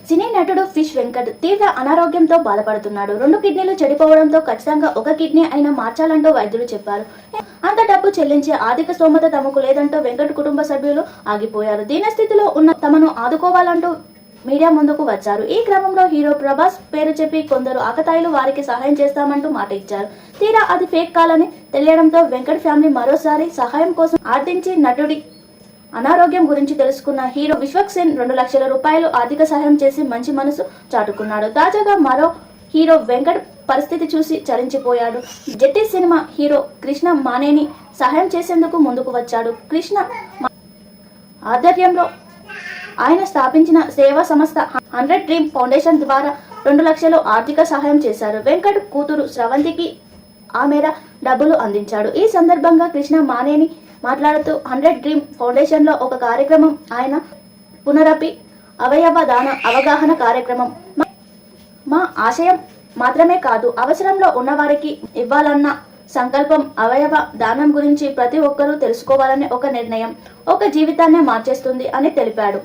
సినీ నటుడు ఫిష్ వెంకట్ తీవ్ర అనారోగ్యంతో బాధపడుతున్నాడు. 2 కిడ్నీలు చెడిపోవడంతో ఖచ్చితంగా ఒక కిడ్నీ అయినా మార్చాలంటూ వైద్యులు చెప్పారు. అంత డబ్బు చెల్లించే ఆర్థిక స్తోమత తమకు లేదంటూ వెంకట్ కుటుంబ సభ్యులు ఆగిపోయారు. దీనస్థితిలో ఉన్న తమను ఆదుకోవాలంటూ మీడియా ముందుకు వచ్చారు. ఈ క్రమంలో హీరో ప్రభాస్ పేరు చెప్పి కొందరు ఆకతాయిలు వారికి సహాయం చేస్తామంటూ మాట ఇచ్చారు. తీరా అది ఫేక్ కాలని తెలియడంతో వెంకట్ ఫ్యామిలీ మరోసారి సహాయం కోసం ఆర్థించి నటుడి అనారోగ్యం గురించి తెలుసుకున్న హీరో విశ్వక్ సేన్ 2 లక్షల రూపాయలు ఆర్థిక సహాయం చేసి మంచి మనసు చాటుకున్నాడు. తాజాగా మరో హీరో వెంకట్ పరిస్థితి చూసి చలించిపోయాడు. జెట్టి సినిమా హీరో కృష్ణ మానేని సహాయం చేసేందుకు ముందుకు వచ్చాడు. కృష్ణ ఆధ్వర్యంలో ఆయన స్థాపించిన సేవా సంస్థ 100 డ్రీమ్ ఫౌండేషన్ ద్వారా 2 లక్షలు ఆర్థిక సహాయం చేశారు. వెంకట్ కూతురు స్రవంతికి ఆ మేర డబ్బులు అందించాడు. ఈ సందర్భంగా కృష్ణ మానేని మాట్లాడుతూ 100 డ్రీమ్ ఫౌండేషన్ లో ఒక కార్యక్రమం ఆయన పునరపి అవయవ దాన అవగాహన కార్యక్రమం మా ఆశయం మాత్రమే కాదు, అవసరంలో ఉన్నవారికి ఇవ్వాలన్న సంకల్పం. అవయవ దానం గురించి ప్రతి ఒక్కరూ తెలుసుకోవాలనే ఒక నిర్ణయం ఒక జీవితాన్నే మార్చేస్తుంది అని తెలిపాడు.